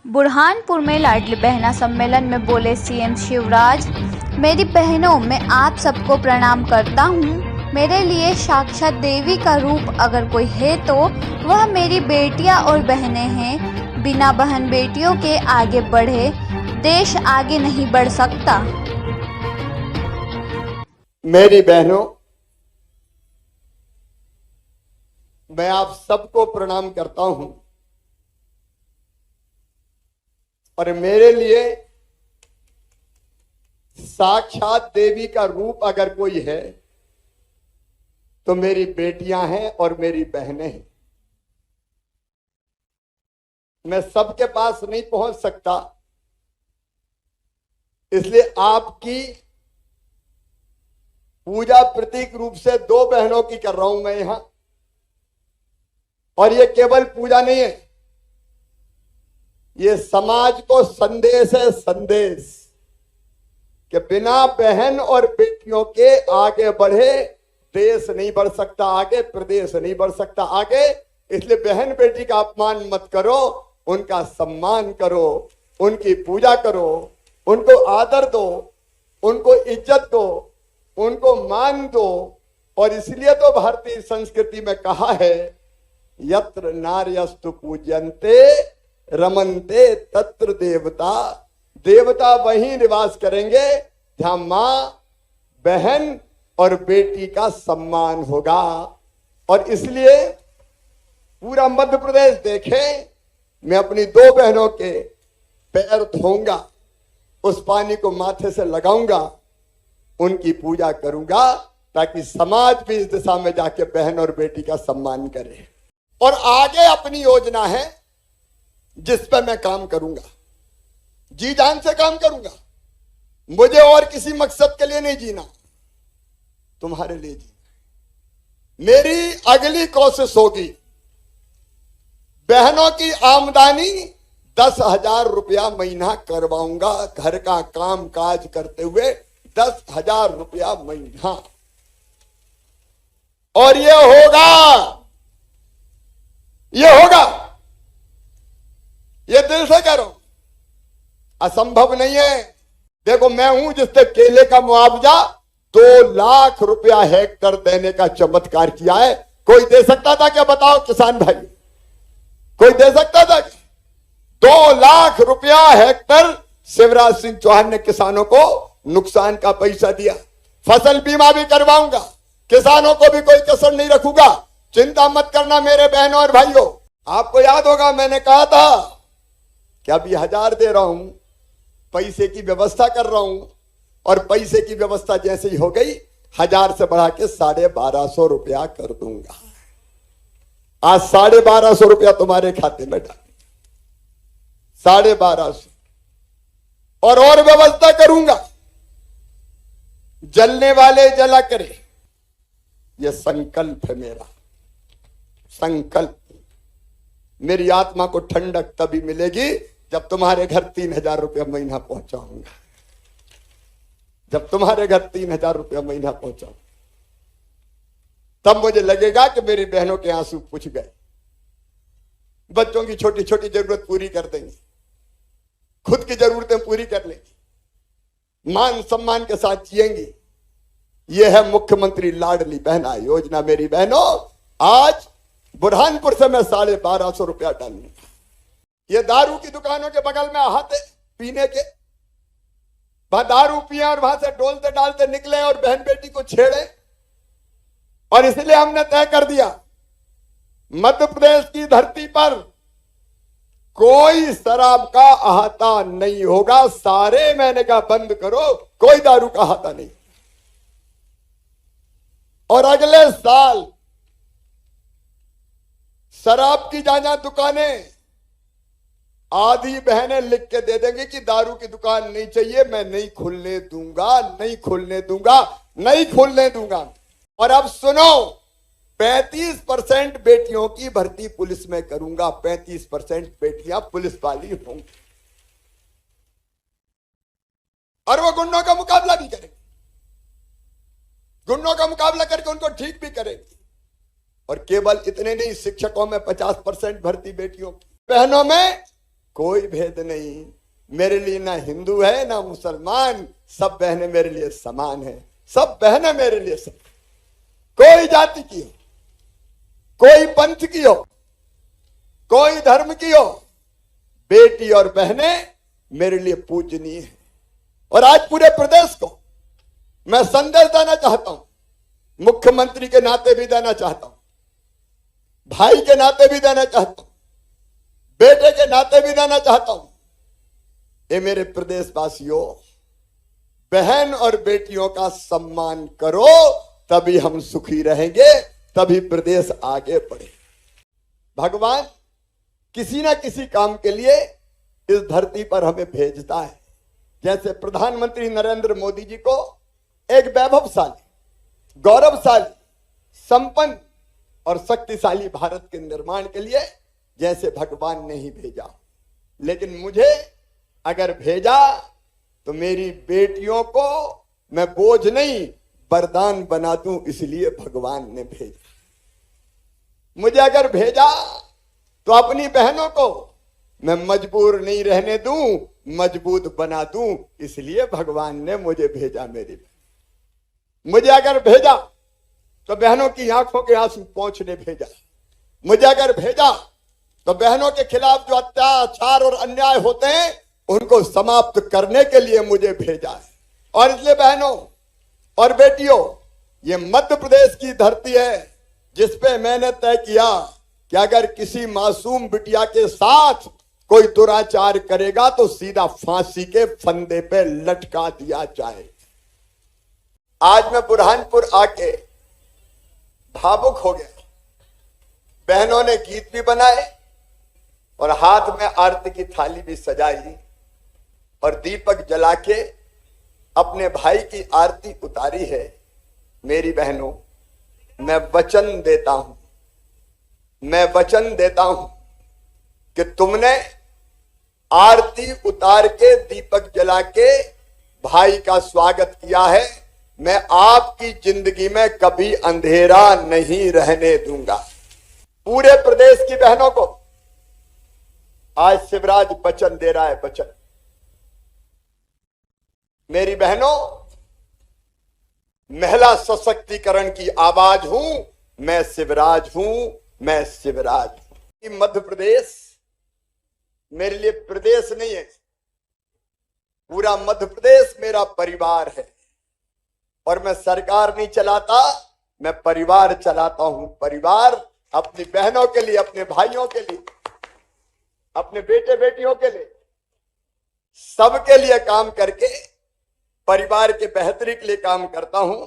बुरहानपुर में लाडली बहना सम्मेलन में बोले सीएम शिवराज, मेरी बहनों, मैं आप सबको प्रणाम करता हूँ। मेरे लिए साक्षात देवी का रूप अगर कोई है तो वह मेरी बेटियाँ और बहनें हैं। बिना बहन बेटियों के आगे बढ़े देश आगे नहीं बढ़ सकता। मेरी बहनों, मैं आप सबको प्रणाम करता हूं और मेरे लिए साक्षात देवी का रूप अगर कोई है तो मेरी बेटियां हैं और मेरी बहनें हैं। मैं सबके पास नहीं पहुंच सकता, इसलिए आपकी पूजा प्रतीक रूप से दो बहनों की कर रहा हूं मैं यहां। और ये केवल पूजा नहीं है, ये समाज को संदेश है, संदेश कि बिना बहन और बेटियों के आगे बढ़े देश नहीं बढ़ सकता, आगे प्रदेश नहीं बढ़ सकता आगे। इसलिए बहन बेटी का अपमान मत करो, उनका सम्मान करो, उनकी पूजा करो, उनको आदर दो, उनको इज्जत दो, उनको मान दो। और इसलिए तो भारतीय संस्कृति में कहा है, यत्र नार्यस्तु पूज्यन्ते रमन्ते तत्र देवता। देवता वहीं निवास करेंगे जहां मां, बहन और बेटी का सम्मान होगा। और इसलिए पूरा मध्य प्रदेश देखे, मैं अपनी दो बहनों के पैर धोऊंगा, उस पानी को माथे से लगाऊंगा, उनकी पूजा करूंगा, ताकि समाज भी इस दिशा में जाके बहन और बेटी का सम्मान करे। और आगे अपनी योजना है जिस पर मैं काम करूंगा, जी जान से काम करूंगा। मुझे और किसी मकसद के लिए नहीं जीना, तुम्हारे लिए जीना। मेरी अगली कोशिश होगी, बहनों की आमदनी 10,000 रुपया महीना करवाऊंगा। घर का काम काज करते हुए 10,000 रुपया महीना। और ये होगा, ये होगा, ये दिल से कह रहा हूं, असंभव नहीं है। देखो, मैं हूं जिसने केले का मुआवजा 2 लाख रुपया हेक्टर देने का चमत्कार किया है। कोई दे सकता था क्या? बताओ किसान भाई, कोई दे सकता था क्या? 2 लाख रुपया हेक्टर शिवराज सिंह चौहान ने किसानों को नुकसान का पैसा दिया। फसल बीमा भी करवाऊंगा, किसानों को भी कोई कसर नहीं रखूंगा। चिंता मत करना मेरे बहनों और भाइयों। आपको याद होगा, मैंने कहा था कि अभी 1000 दे रहा हूं, पैसे की व्यवस्था कर रहा हूं। और पैसे की व्यवस्था जैसे ही हो गई, 1000 से बढ़ा के 1250 रुपया कर दूंगा। आज 1250 रुपया तुम्हारे खाते में डाल, 1250। और व्यवस्था करूंगा, जलने वाले जला करे। यह संकल्प है मेरा, संकल्प। मेरी आत्मा को ठंडक तभी मिलेगी जब तुम्हारे घर 3000 रुपया महीना पहुंचाऊंगा। जब तुम्हारे घर 3000 रुपया महीना पहुंचाऊंगा, तब मुझे लगेगा कि मेरी बहनों के आंसू पुछ गए। बच्चों की छोटी छोटी जरूरत पूरी कर देंगे, खुद की जरूरतें पूरी कर लेंगी, मान सम्मान के साथ जिएंगी। यह है मुख्यमंत्री लाडली बहना योजना। मेरी बहनों, आज बुरहानपुर से मैं 1250 रुपया डालूंगा। ये दारू की दुकानों के बगल में हाथे पीने के, वहां दारू पिए और वहां से डोलते डालते निकले और बहन बेटी को छेड़े। और इसलिए हमने तय कर दिया, मध्य प्रदेश की धरती पर कोई शराब का अहाता नहीं होगा। सारे, मैंने कहा बंद करो, कोई दारू का अहाता नहीं। और अगले साल शराब की जहां दुकानें, आधी बहनें लिख के दे देंगे कि दारू की दुकान नहीं चाहिए, मैं नहीं खुलने दूंगा, नहीं खुलने दूंगा, नहीं खुलने दूंगा। और अब सुनो, 35% बेटियों की भर्ती पुलिस में करूंगा। 35% बेटियां पुलिस वाली होंगी। और वो गुंडों का मुकाबला भी करेंगे, गुंडों का मुकाबला करके उनको ठीक भी करेंगे। और केवल इतने नहीं, शिक्षकों में 50% भर्ती बेटियों की, बहनों में कोई भेद नहीं। मेरे लिए ना हिंदू है ना मुसलमान, सब बहनें मेरे लिए समान है। सब बहनें मेरे लिए सब, कोई जाति की हो, कोई पंथ की हो, कोई धर्म की हो, बेटी और बहनें मेरे लिए पूजनीय है। और आज पूरे प्रदेश को मैं संदेश देना चाहता हूं, मुख्यमंत्री के नाते भी देना चाहता हूं, भाई के नाते भी देना चाहता हूं, बेटे के नाते भी देना चाहता हूं। ये मेरे प्रदेशवासियों, बहन और बेटियों का सम्मान करो, तभी हम सुखी रहेंगे, तभी प्रदेश आगे बढ़े। भगवान किसी ना किसी काम के लिए इस धरती पर हमें भेजता है। जैसे प्रधानमंत्री नरेंद्र मोदी जी को एक वैभवशाली, गौरवशाली, संपन्न और शक्तिशाली भारत के निर्माण के लिए जैसे भगवान ने ही भेजा, लेकिन मुझे अगर भेजा तो मेरी बेटियों को मैं बोझ नहीं वरदान बना दूं, इसलिए भगवान ने भेजा। मुझे अगर भेजा तो अपनी बहनों को मैं मजबूर नहीं रहने दूं, मजबूत बना दूं, इसलिए भगवान ने मुझे भेजा। मेरी बहन मुझे अगर भेजा तो बहनों की आंखों के आंसू पोंछने भेजा। मुझे अगर भेजा तो बहनों के खिलाफ जो अत्याचार और अन्याय होते हैं उनको समाप्त करने के लिए मुझे भेजा है। और इसलिए बहनों और बेटियों, ये मध्य प्रदेश की धरती है जिस पे मैंने तय किया कि अगर किसी मासूम बिटिया के साथ कोई दुराचार करेगा तो सीधा फांसी के फंदे पे लटका दिया जाए। आज मैं बुरहानपुर आके भावुक हो गया। बहनों ने गीत भी बनाए और हाथ में आरती की थाली भी सजाई और दीपक जला के अपने भाई की आरती उतारी है। मेरी बहनों, मैं वचन देता हूं, मैं वचन देता हूं कि तुमने आरती उतार के दीपक जला के भाई का स्वागत किया है। मैं आपकी जिंदगी में कभी अंधेरा नहीं रहने दूंगा। पूरे प्रदेश की बहनों को आज शिवराज वचन दे रहा है। वचन, मेरी बहनों, महिला सशक्तिकरण की आवाज हूं, मैं शिवराज हूं, मैं शिवराज हूं। मध्य प्रदेश मेरे लिए प्रदेश नहीं है, पूरा मध्य प्रदेश मेरा परिवार है। और मैं सरकार नहीं चलाता, मैं परिवार चलाता हूं। परिवार अपनी बहनों के लिए, अपने भाइयों के लिए, अपने बेटे बेटियों के लिए, सबके लिए काम करके परिवार के बेहतरी के लिए काम करता हूं।